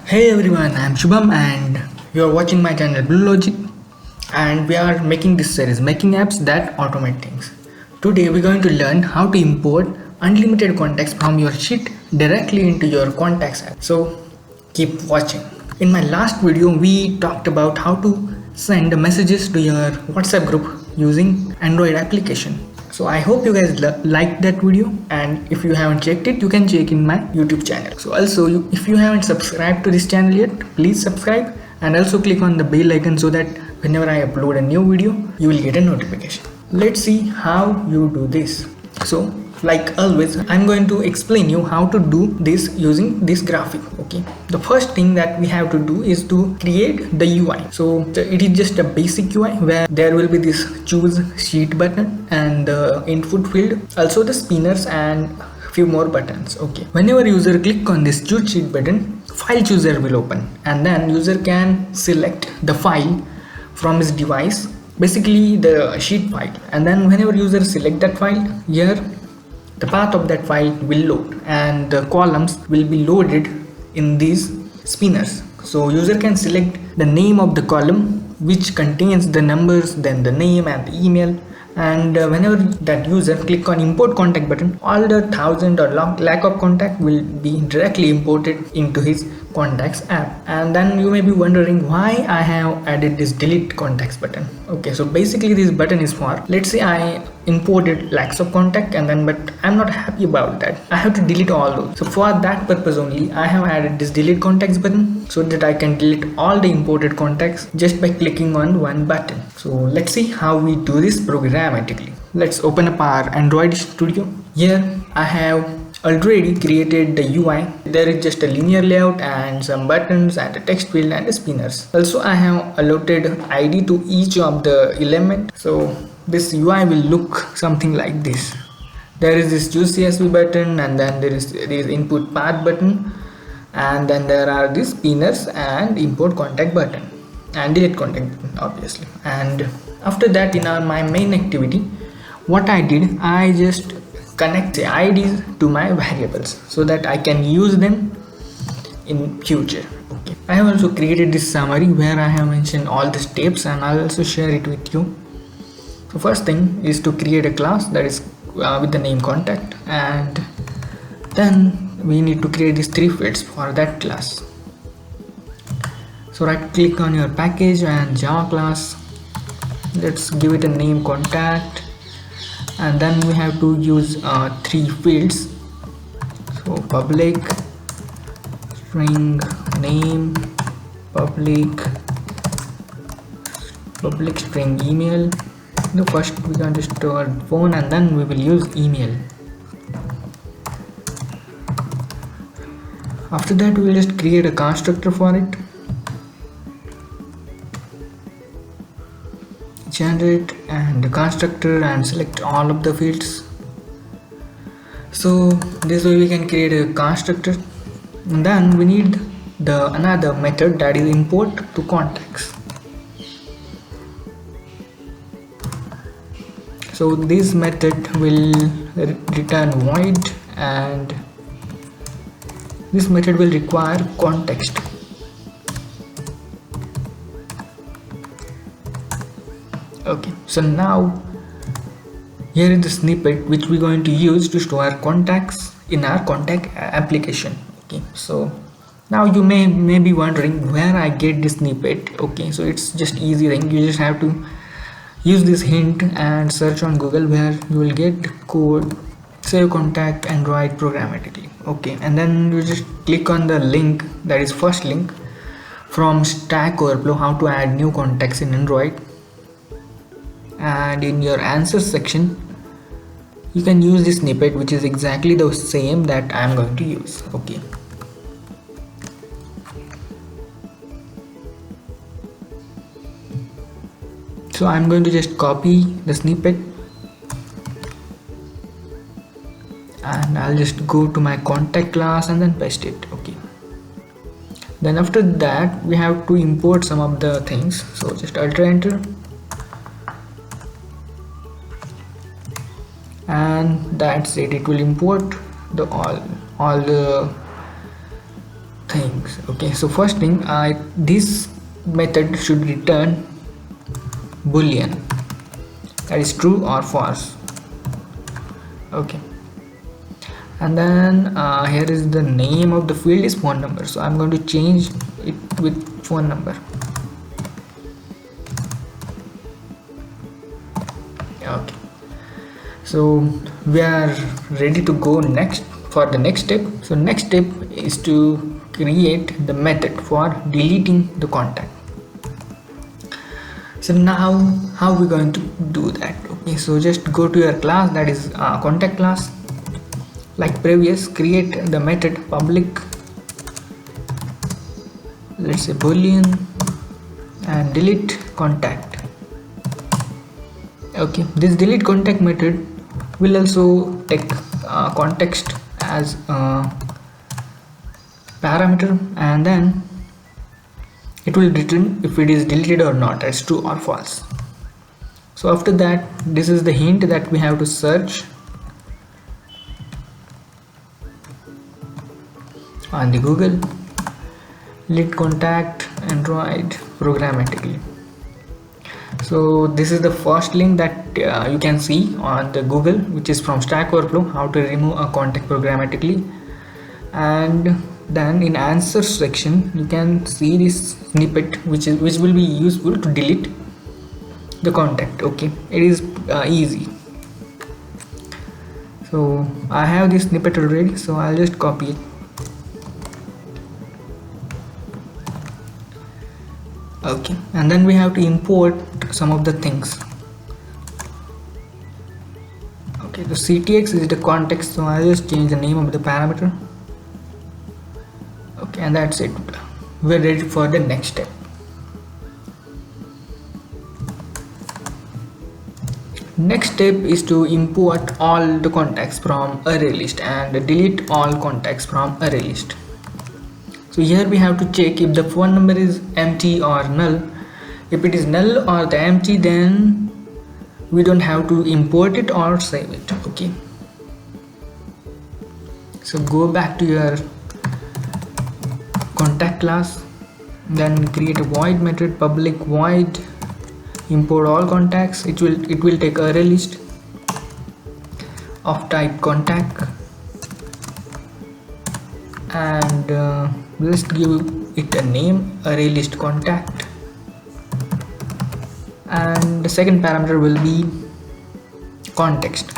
Hey everyone, I'm Shubham and you are watching my channel Blue Logic, and we are making this series making apps that automate things. Today we're going to learn how to import unlimited contacts from your sheet directly into your contacts app. So keep watching. In my last video we talked about how to send messages to your WhatsApp group using Android application. So I hope you guys liked that video, and if you haven't checked it you can check in my YouTube channel. So also if you haven't subscribed to this channel yet, please subscribe and also click on the bell icon so that whenever I upload a new video you will get a notification. Let's see how you do this. So like always I'm going to explain you how to do this using this graphic. Okay, the first thing that we have to do is to create the UI. So it is just a basic UI where there will be this choose sheet button and the input field, also the spinners and few more buttons. Okay, whenever user click on this choose sheet button, file chooser will open and then user can select the file from his device, basically the sheet file, and then whenever user select that file, here the path of that file will load and the columns will be loaded in these spinners. So user can select the name of the column which contains the numbers, then the name and the email, and whenever that user click on import contact button, all the thousand or lack of contact will be directly imported into his contacts app. And then you may be wondering why I have added this delete contacts button. Okay, so basically this button is for, let's say I imported lakhs of contact and then but I'm not happy about that, I have to delete all those. So for that purpose only I have added this delete contacts button so that I can delete all the imported contacts just by clicking on one button. So let's see how we do this programmatically. Let's open up our Android Studio. Here I have already created the UI. There is just a linear layout and some buttons and a text field and the spinners. Also I have allotted ID to each of the element. So this UI will look something like this. There is this choose CSV button and then there is input path button, and then there are these spinners and import contact button and delete contact button obviously. And after that in my main activity, what I did, I just connect the IDs to my variables so that I can use them in future. Okay, I have also created this summary where I have mentioned all the steps and I'll also share it with you. So first thing is to create a class that is with the name contact, and then we need to create these three fields for that class. So right click on your package and Java class, let's give it a name contact, and then we have to use three fields. So public string name, public string email. No, first we can just store phone and then we will use email. After that we will just create a constructor for it. Generate and the constructor and select all of the fields. So this way we can create a constructor, and then we need another method that is import to contacts. So this method will return void, and this method will require context. Okay, so now here is the snippet which we're going to use to store contacts in our contact application. Okay, so now you may be wondering where I get this snippet. Okay, so it's just easy thing, you just have to use this hint and search on Google where you will get code save contact Android programmatically. Okay, and then you just click on the link, that is first link from Stack Overflow, how to add new contacts in Android. And in your answers section you can use this snippet which is exactly the same that I am going to use. Okay, so I'm going to just copy the snippet and I'll just go to my contact class and then paste it. Okay, then after that we have to import some of the things, so just Alt enter, and that's it. It will import the all the things things. Okay, so first thing, this method should return boolean, that is true or false. Okay, and then here is the name of the field is phone number, so I'm going to change it with phone number. Okay, so we are ready to go next for the next step. So next step is to create the method for deleting the contact. So now how we going to do that? Okay, so just go to your class, that is contact class. Like previous, create the method public, let's say boolean, and delete contact. Okay, this delete contact method will also take context as a parameter, and then it will return if it is deleted or not, as true or false. So after that, this is the hint that we have to search on the Google, delete contact Android programmatically. So this is the first link that you can see on the Google, which is from Stack Overflow, how to remove a contact programmatically. And then in answer section you can see this snippet which will be useful to delete the contact. Okay, it is easy. So I have this snippet already, so I'll just copy it. Okay, and then we have to import some of the things. Okay, so CTX is the context, so I'll just change the name of the parameter. Okay, and that's it. We're ready for the next step. Next step is to import all the contacts from array list and delete all contacts from array list. So here we have to check if the phone number is empty or null. If it is null or the empty, then we don't have to import it or save it. Okay, so go back to your contact class, then create a void method public void import all contacts. It will take array list of type contact, and let's give it a name, array list contact, and the second parameter will be context,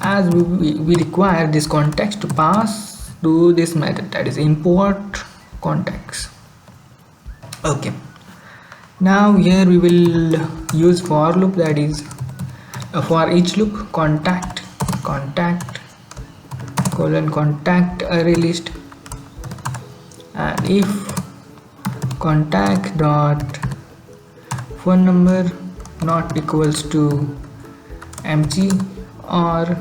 as we require this context to pass to this method, that is import contacts. Okay, now here we will use for loop, that is a for each loop, contact colon contact array list, and if contact dot phone number not equals to empty, or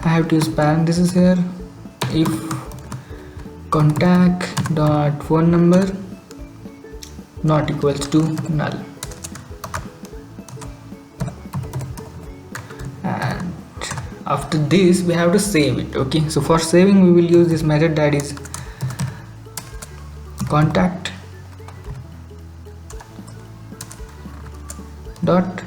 I have to use parenthesis here, if contact dot phone number not equals to null. And after this we have to save it. Okay, so for saving we will use this method, that is contact dot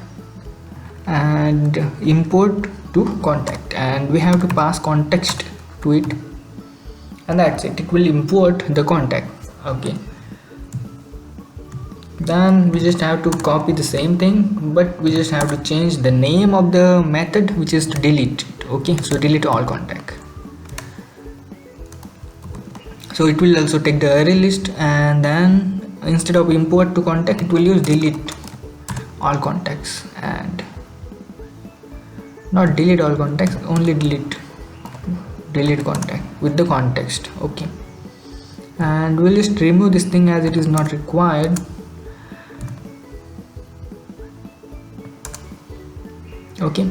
and import to contact, and we have to pass context to it, and that's it. It will import the contact. Okay, then we just have to copy the same thing, but we just have to change the name of the method, which is to delete it. Okay, so delete all contact. So it will also take the array list, and then instead of import to contact, it will use delete all contacts, and not delete all contacts, only delete contact with the context. Okay, and we'll just remove this thing as it is not required. Okay,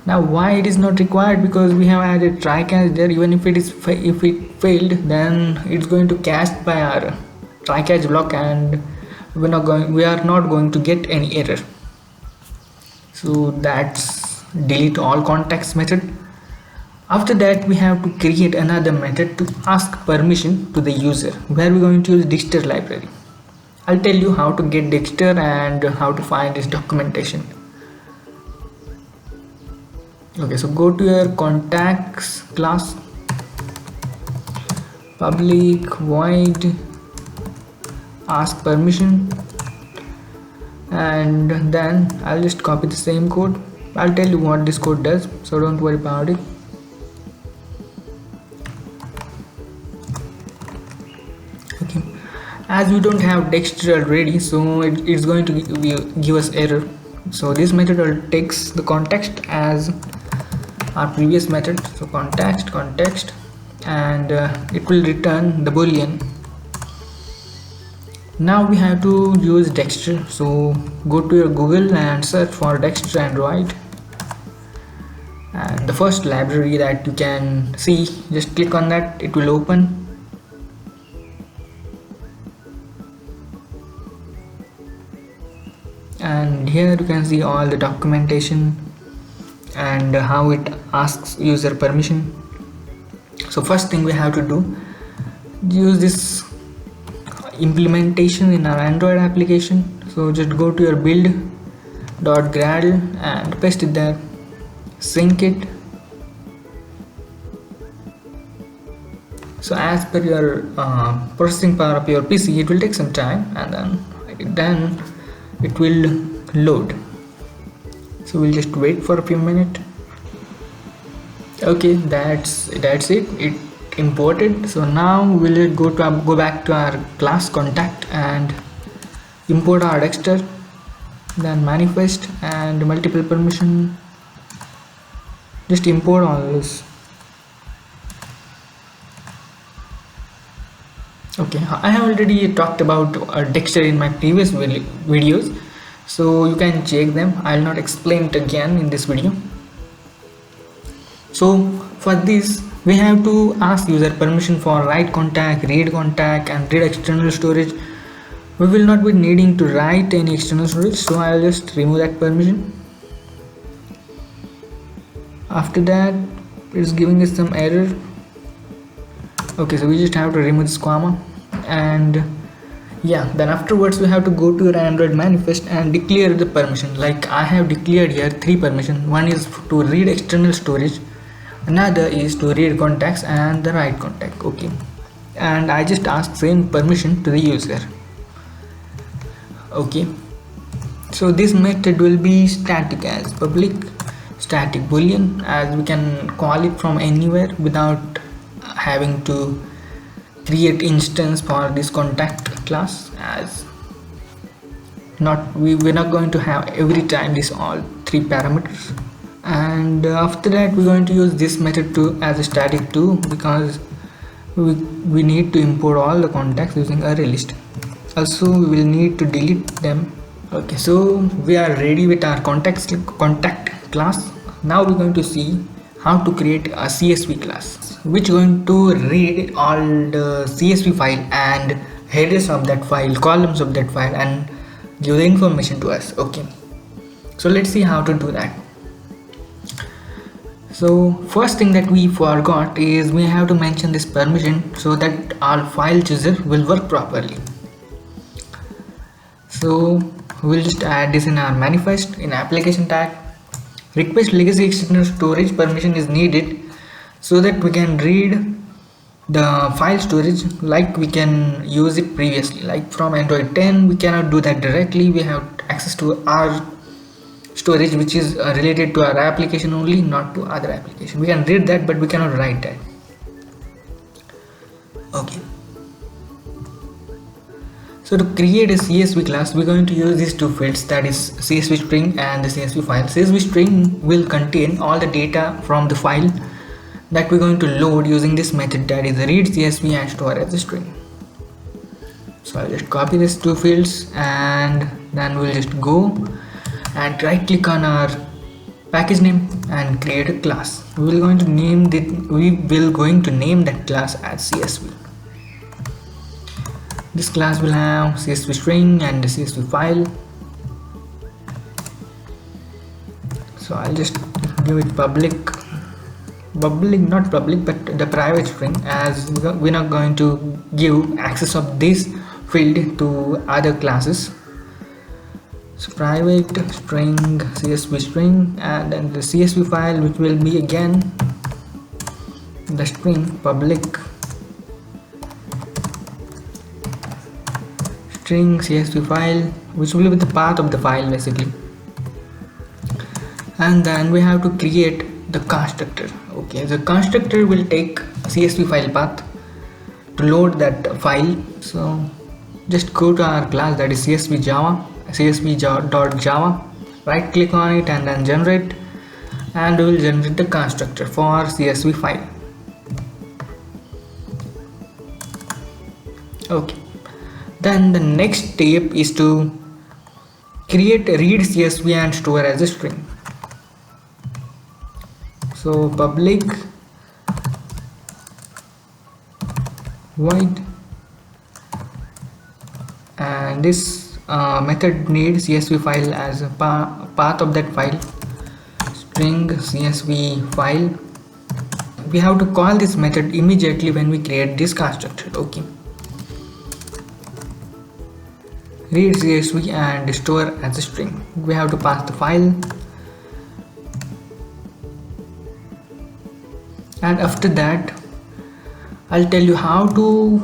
now why it is not required? Because we have added try catch there. Even if it failed, then it's going to cast by our try catch block, and we are not going to get any error. So that's delete all contacts method. After that, we have to create another method to ask permission to the user, where we're going to use Dexter library. I'll tell you how to get Dexter and how to find this documentation. Okay, so go to your contacts class, public void ask permission, and then I'll just copy the same code. I'll tell you what this code does, so don't worry about it. Okay, as we don't have Dexter already, so it's going to give us error. So this method takes the context as our previous method, so context, and it will return the boolean. Now we have to use Dexter, so go to your Google and search for Dexter Android, and the first library that you can see, just click on that, it will open. And here you can see all the documentation and how it asks user permission. So first thing we have to do, use this implementation in our Android application. So just go to your build.gradle and paste it there, sync it. So as per your processing power of your PC, it will take some time, and then it will load. So we'll just wait for a few minutes. Okay, that's it imported. So now we'll go back to our class contact and import our Dexter, then manifest and multiple permission. Just import all this. Okay, I have already talked about Dexter in my previous videos, so you can check them. I'll not explain it again in this video. So for this, we have to ask user permission for write contact, read contact, and read external storage. We will not be needing to write any external storage, so I'll just remove that permission. After that, it's giving us some error. Okay, so we just have to remove this comma, and yeah, then afterwards we have to go to your Android manifest and declare the permission. Like I have declared here 3 permissions. One is to read external storage, another is to read contacts, and the write contact. Okay, and I just ask same permission to the user. Okay, so this method will be static as public static boolean, as we can call it from anywhere without having to create instance for this contact class, as we're not going to have every time this all 3 parameters. And after that, we're going to use this method too as a static too, because we need to import all the contacts using array list. Also we will need to delete them. Okay, so we are ready with our contact class. Now we're going to see how to create a CSV class, which is going to read all the CSV file and headers of that file, columns of that file, and give the information to us. Okay, so let's see how to do that. So first thing that we forgot is we have to mention this permission so that our file chooser will work properly. So we'll just add this in our manifest in application tag. Request legacy external storage permission is needed so that we can read the file storage like we can use it previously. Like from Android 10, we cannot do that directly. We have access to our storage which is related to our application only, not to other application. We can read that, but we cannot write that. Okay, so to create a CSV class, we're going to use these 2 fields, that is CSV string and the CSV file. CSV string will contain all the data from the file that we're going to load using this method, that is read CSV and store as a string. So I'll just copy these 2 fields, and then we'll just go and right click on our package name and create a class. We will going to name that class as CSV. This class will have CSV string and the CSV file. So I'll just give it public, not public, but the private string, as we're not going to give access of this field to other classes. So private string CSV string, and then the CSV file, which will be again the string public string CSV file, which will be the path of the file basically. And then we have to create the constructor. Okay, the constructor will take CSV file path to load that file. So just go to our class, that is csv.java, right click on it and then generate, and we will generate the constructor for CSV file. Okay, then the next step is to create a read CSV and store as a string. So public void, and this method needs CSV file as a path of that file, string CSV file. We have to call this method immediately when we create this constructor. Okay, read CSV and store as a string. We have to pass the file, and after that I'll tell you how to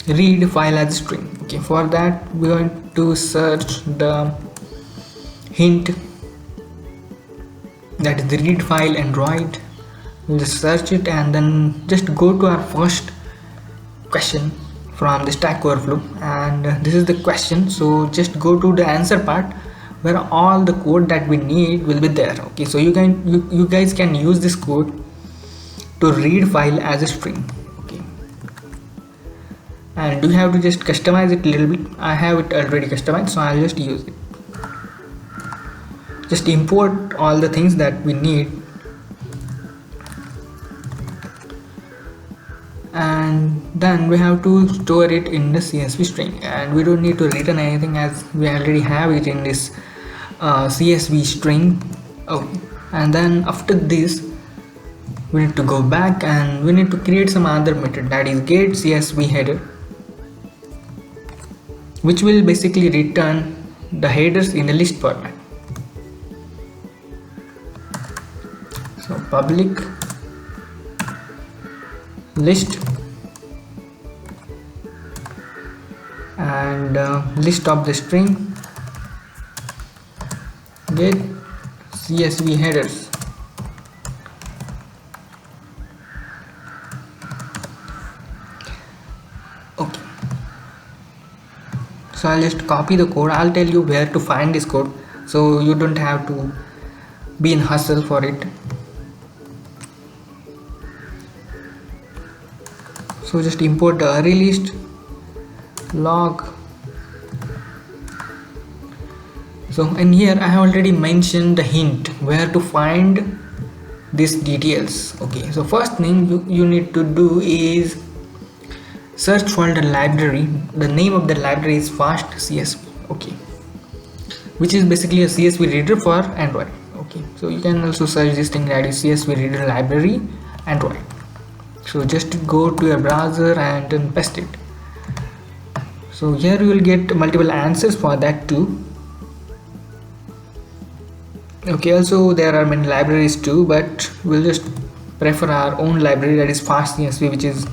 read file as a string. Okay, for that we're going to search the hint, that is the read file Android. We'll just search it and then just go to our first question from the Stack Overflow, and this is the question. So just go to the answer part where all the code that we need will be there. Okay, so you guys can use this code to read file as a string. Okay, and you have to just customize it a little bit. I have it already customized, so I'll just use it. Just import all the things that we need, and then we have to store it in the CSV string, and we don't need to return anything as we already have it in this CSV string. Okay, and then after this we need to go back and we need to create some other method, that is get CSV header, which will basically return the headers in the list format. So public list, and list of the string get CSV headers. Okay, so I'll just copy the code. I'll tell you where to find this code so you don't have to be in hustle for it. So just import the array list log. So in here I have already mentioned the hint where to find these details. Okay, so first thing you need to do is search for the library. The name of the library is fast CSV. Okay, which is basically a CSV reader for Android. Okay, so you can also search this thing, that is CSV reader library Android. So just go to your browser and then paste it. So here you will get multiple answers for that too. Okay, also there are many libraries too, but we'll just prefer our own library, that is fast CSV, which is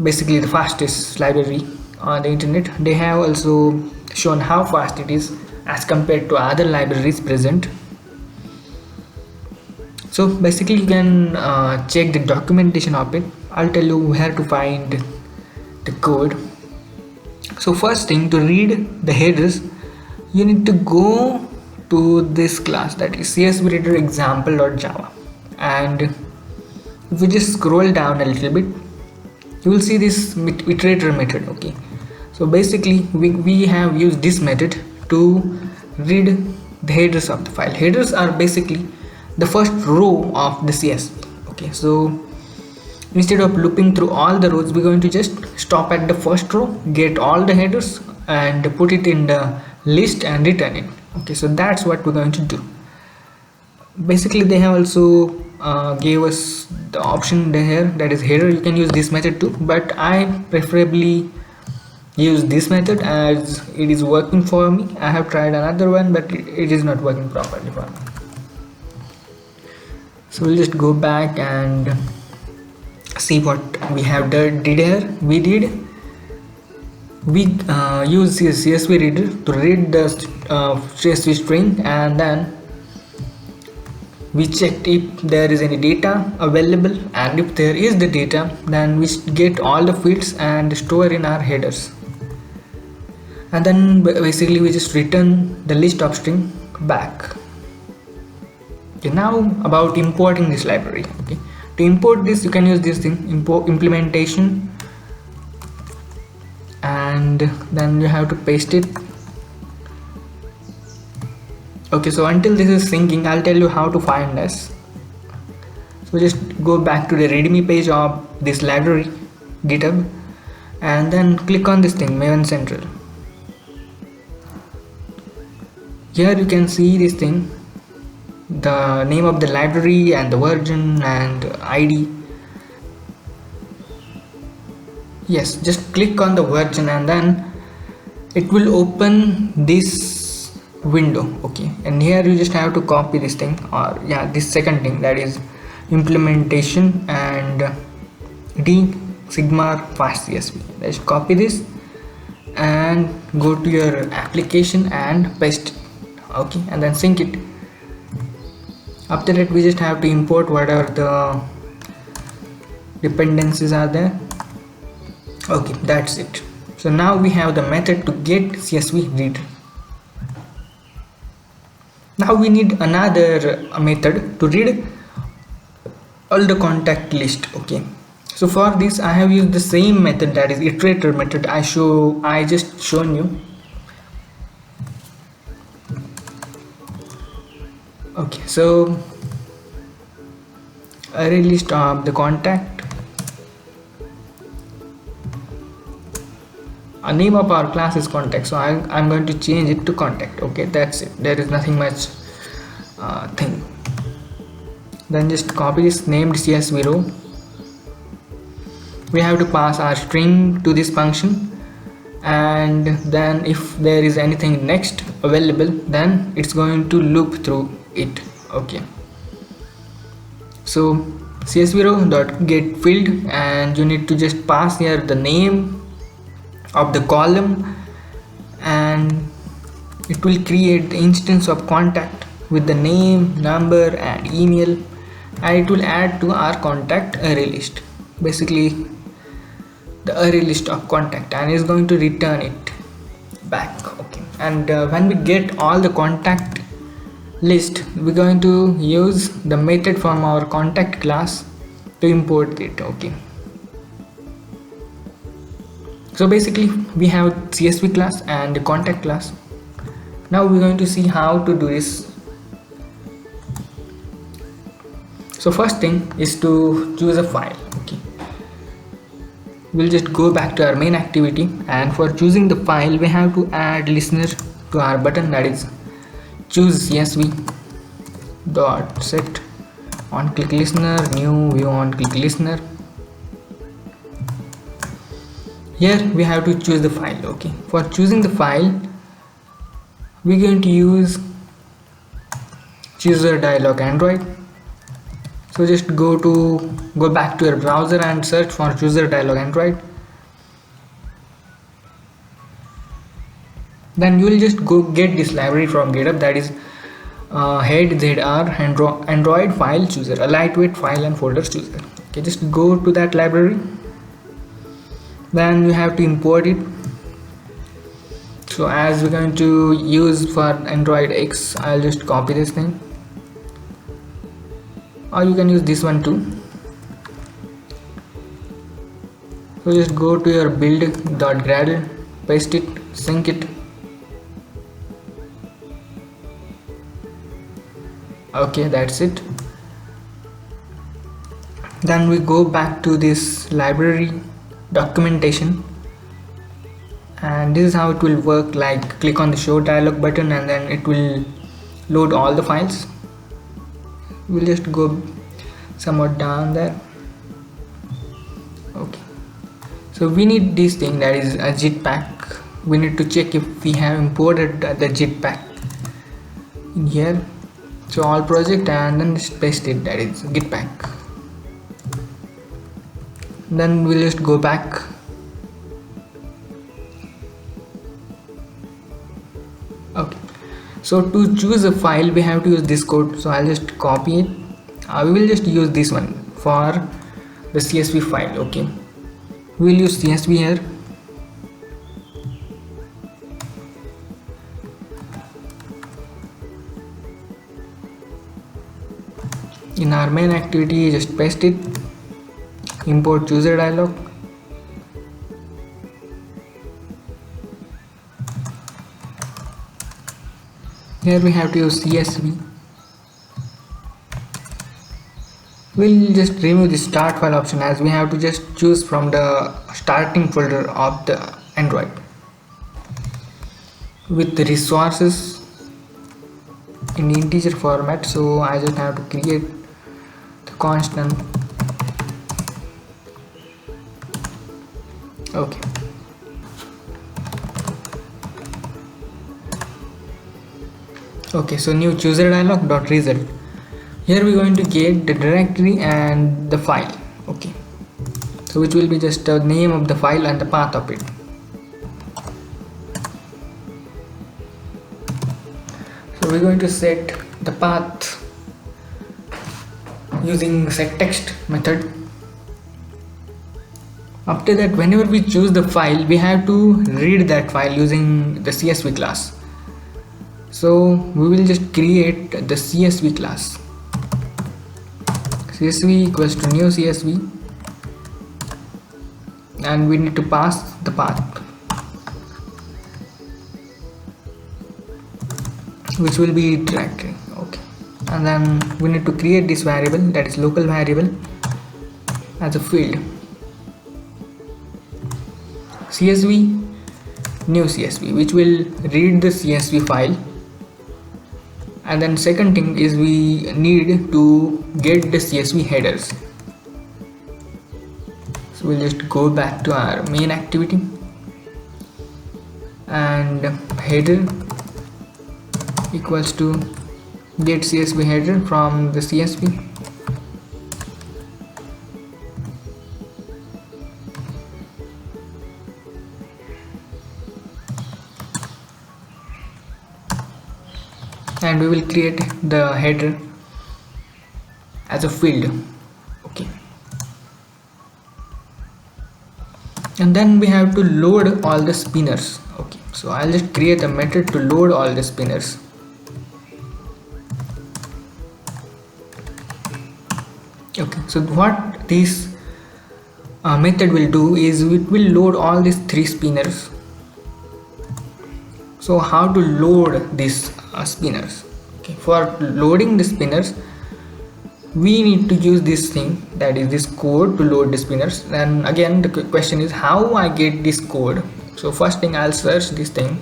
basically the fastest library on the internet. They have also shown how fast it is as compared to other libraries present. So basically you can check the documentation of it. I'll tell you where to find the code. So first thing, to read the headers you need to go to this class, that is CSV reader example.java, and if you just scroll down a little bit you will see this iterator method. Okay, so basically we have used this method to read the headers of the file. Headers are basically the first row of the CSV. Okay, so instead of looping through all the rows, we're going to just stop at the first row, get all the headers and put it in the list and return it. Okay, so that's what we're going to do. Basically they have also gave us the option here, that is header. You can use this method too, but I preferably use this method as it is working for me. I have tried another one, but it is not working properly for me. So we'll just go back and see what we have did here. We use this CSV reader to read the CSV string, and then we checked if there is any data available, and if there is the data, then we get all the fields and store in our headers, and then basically we just return the list of string back. Okay, now about importing this library. Okay, to import this you can use this thing, import implementation, and then you have to paste it. Okay, so until this is syncing, I'll tell you how to find this. So just go back to the readme page of this library, GitHub, and then click on this thing, Maven Central. Here you can see this thing, the name of the library and the version and ID. Yes, just click on the version and then it will open this window. Okay, and here you just have to copy this thing, or yeah, this second thing, that is implementation and D Sigma fast CSV. Let's copy this and go to your application and paste it. Okay, and then sync it. After that we just have to import whatever the dependencies are there. Okay, that's it. So now we have the method to get CSV reader. Now we need another method to read all the contact list. Okay, so for this I have used the same method, that is iterator method I just shown you. Okay, so array list of the contact, a name of our class is contact, so I'm going to change it to contact. Okay, that's it. There is nothing much thing. Then just copy this named CSV row. We have to pass our string to this function, and then if there is anything next available, then it's going to loop through it. Okay, so CSV row dot get field, and you need to just pass here the name of the column, and it will create the instance of contact with the name, number and email, and it will add to our contact array list, basically the array list of contact, and is going to return it back. Okay, and when we get all the contact list, we're going to use the method from our contact class to import it. Okay, so basically we have CSV class and the contact class. Now we're going to see how to do this. So first thing is to choose a file. Okay, we'll just go back to our main activity, and for choosing the file we have to add listener to our button, that is choose CSV dot set on click listener, new view on click listener. Here we have to choose the file. Okay, for choosing the file we're going to use chooser dialog Android. So just go back to your browser and search for chooser dialog Android. Then you will just go get this library from GitHub, that is head ZR Android file chooser, a lightweight file and folder chooser. Okay, just go to that library. Then you have to import it. So as we're going to use for Android X, I'll just copy this thing, or you can use this one too. So just go to your build.gradle, paste it, sync it. Okay, that's it. Then we go back to this library documentation, and this is how it will work. Like click on the show dialog button and then it will load all the files. We'll just go somewhat down there. Okay, so we need this thing, that is a git pack. We need to check if we have imported the git pack in here. So all project and then just paste it, that is git pack. Then we'll just go back. Okay, so to choose a file we have to use this code, so I'll just copy it. We will just use this one for the CSV file. Okay, we will use CSV here. In our main activity, just paste it, import user dialog. Here we have to use CSV. We'll just remove the start file option, as we have to just choose from the starting folder of the Android. With the resources in integer format, so I just have to create the constant. Okay, okay, so new user dialog dot result. Here we're going to get the directory and the file. Okay, so which will be just the name of the file and the path of it. So we're going to set the path using setText method. After that, whenever we choose the file, we have to read that file using the CSV class. So we will just create the CSV class. CSV equals to new CSV, and we need to pass the path, which will be directory. Okay, and then we need to create this variable, that is local variable, as a field. CSV new CSV, which will read the CSV file. And then second thing is we need to get the CSV headers. So we'll just go back to our main activity, and header equals to get CSV header from the CSV. And we will create the header as a field. Okay, and then we have to load all the spinners. Okay, so I'll just create a method to load all the spinners. Okay, so what this method will do is it will load all these 3 spinners. So how to load these spinners? Okay, for loading the spinners we need to use this thing, that is this code to load the spinners. Then again the question is how I get this code. So first thing, I'll search this thing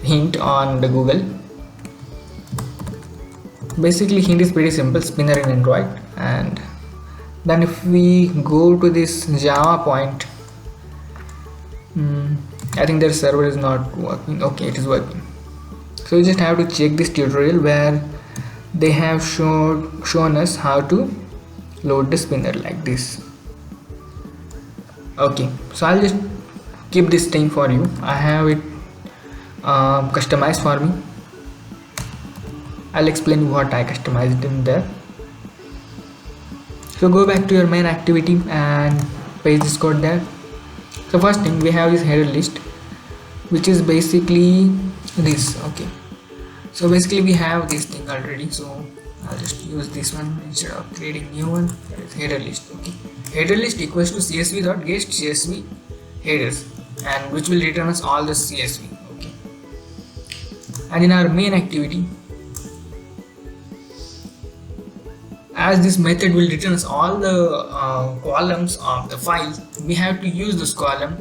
hint on the Google. Basically hint is pretty simple, spinner in Android. And then if we go to this Java point, I think their server is not working. Okay, it is working. So you just have to check this tutorial where they have shown us how to load the spinner like this. Okay, so I'll just keep this thing for you. I have it customized for me. I'll explain what I customized in there. So go back to your main activity and paste this code there. So first thing, we have this header list, which is basically this. Okay, so basically we have this thing already, so I'll just use this one instead of creating new one. That is header list. Okay, header list equals to csv.get csv headers, and which will return us all the CSV. Okay, and in our main activity, as this method will return us all the columns of the file, we have to use this column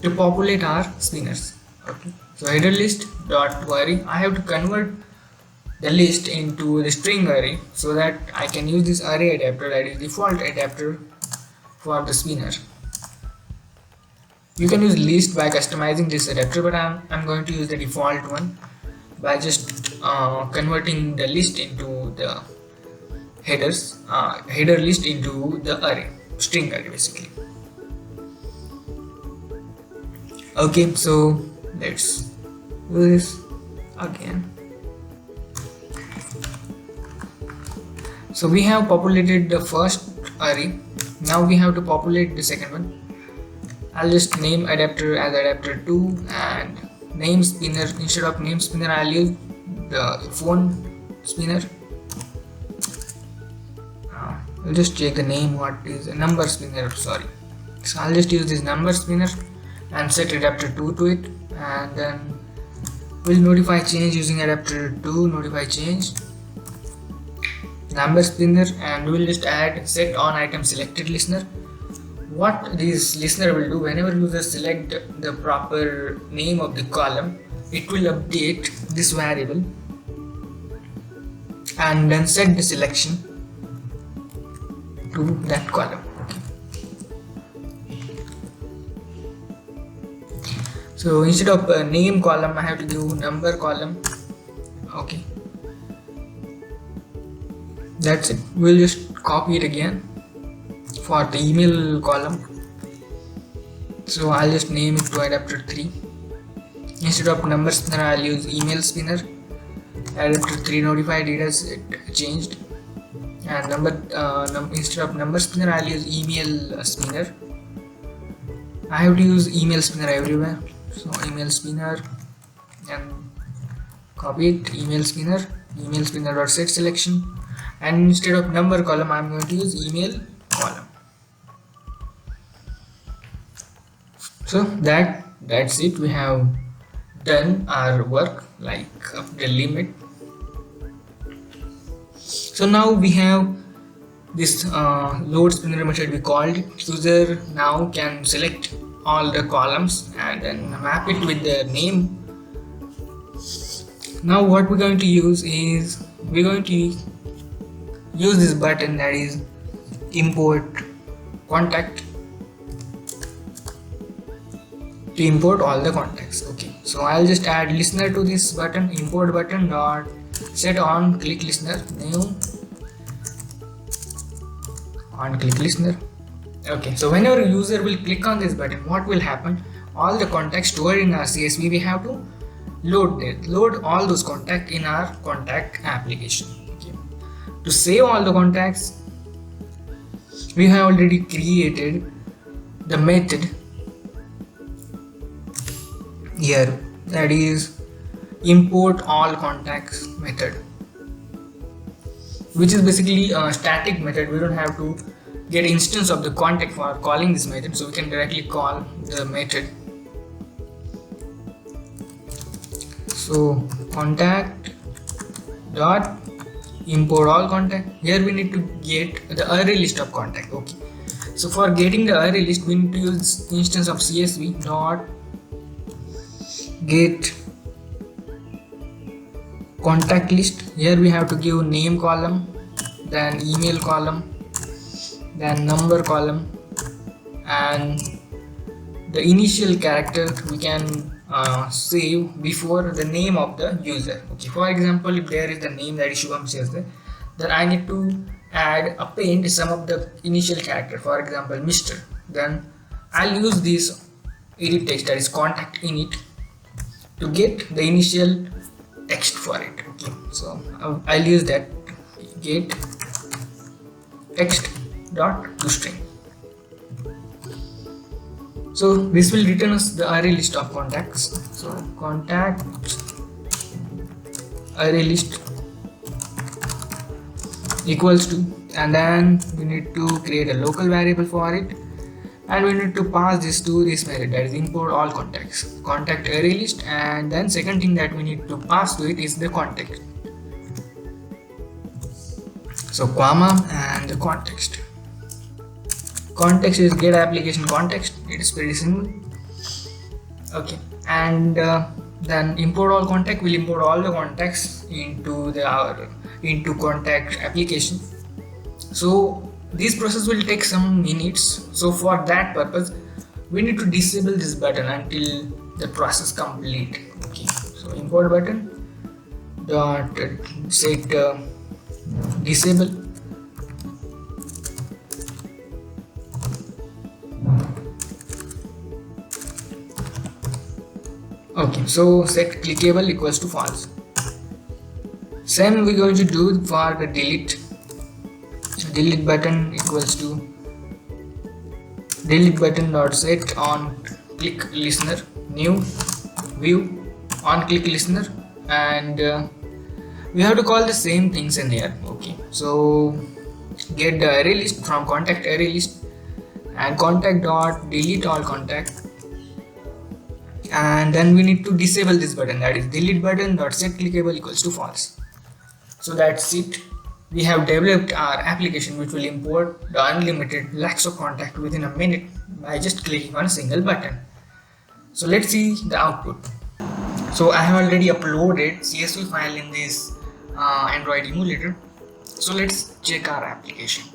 to populate our spinners. Okay, so header list dot query, I have to convert the list into the string array so that I can use this array adapter, that is default adapter for the spinner. You can use list by customizing this adapter, but I'm going to use the default one by just converting the list into the header list into the array, string array basically. Okay, so let's do this again. So we have populated the first array. Now we have to populate the second one. I'll just name adapter as adapter 2 and name spinner, instead of name spinner I'll use the phone spinner. I'll just check the name, what is a number spinner, sorry. So I'll just use this number spinner and set adapter 2 to it, and then we'll notify change using adapter 2 notify change number spinner, and we'll just add set on item selected listener. What this listener will do, whenever user select the proper name of the column, it will update this variable and then set the selection to that column. Okay. So instead of name column, I have to give number column. Okay, that's it. We'll just copy it again for the email column. So I'll just name it to adapter 3. Instead of number spinner I'll use email spinner. Adapter 3 notified it as it changed, and instead of number spinner I'll use email spinner. I have to use email spinner everywhere, so email spinner and copy it, email spinner dot set selection, and instead of number column I'm going to use email column. So that's it. We have done our work like up the limit. So now we have this load spinner method we called. User now can select all the columns and then map it with the name. Now what we're going to use is, we're going to use this button, that is import contact, to import all the contacts. Okay, so I'll just add listener to this button, import button dot set on click listener, new on click listener. Okay, so whenever a user will click on this button, what will happen? All the contacts stored in our CSV, we have to load all those contacts in our contact application. Okay, to save all the contacts, we have already created the method here, that is import all contacts method, which is basically a static method. We don't have to get instance of the contact for calling this method, so we can directly call the method. So contact dot import all contact. Here we need to get the array list of contact. Okay, so for getting the array list we need to use instance of CSV dot get contact list. Here we have to give name column, then email column, then number column, and the initial character we can save before the name of the user. Okay, for example, if there is the name that is Shubham Sesde, then I need to append some of the initial character, for example Mr. Then I'll use this edit text, that is contact init, to get the initial text for it. Okay, so I'll use that get text dot toString. So this will return us the array list of contacts. So contact array list equals to, and then we need to create a local variable for it, and we need to pass this to this method, that is import all contacts, contact array list, and then second thing that we need to pass to it is the contact. So comma and the context. Context is get application context. It is pretty simple. Okay, and then import all contact will import all the contacts into contact application. So this process will take some minutes. So for that purpose, we need to disable this button until the process complete. Okay, so import button dot set disable. Okay, so set clickable equals to false. Same we're going to do for the delete. Delete button equals to delete button dot set on click listener new view on click listener, and we have to call the same things in here. Okay, so get the array list from contact array list and contact dot delete all contact, and then we need to disable this button, that is delete button dot set clickable equals to false. So that's it. We have developed our application which will import the unlimited lakhs of contact within a minute by just clicking on a single button. So let's see the output. So I have already uploaded CSV file in this Android emulator. So let's check our application.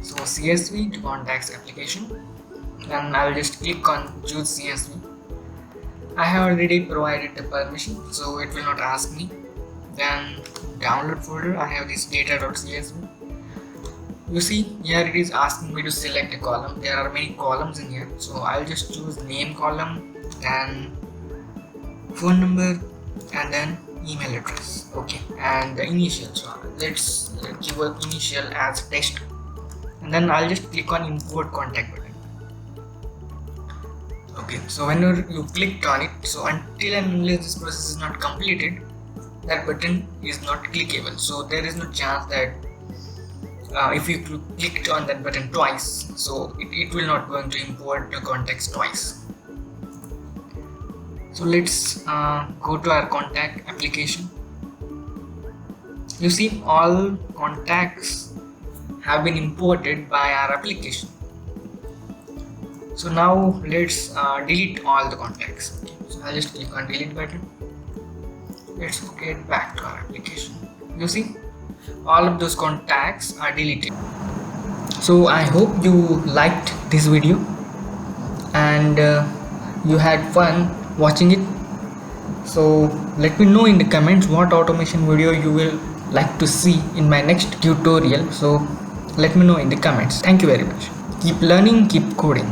So CSV to contacts application, then I will just click on choose CSV. I have already provided the permission, so it will not ask me. Then download folder, I have this data.csv. You see here it is asking me to select a column. There are many columns in here, so I'll just choose name column, then phone number, and then email address. Okay, and the initial, so let's give an initial as text, and then I'll just click on import contact button. Okay, so whenever you clicked on it, so until and unless this process is not completed, that button is not clickable. So there is no chance that if you clicked on that button twice, so it will not going to import the contacts twice. So let's go to our contact application. You see all contacts have been imported by our application. So now let's delete all the contacts. Okay, so I'll just click on delete button. Let's get back to our application. You see all of those contacts are deleted. So I hope you liked this video and you had fun watching it. So let me know in the comments what automation video you will like to see in my next tutorial. So let me know in the comments. Thank you very much. Keep learning, keep coding.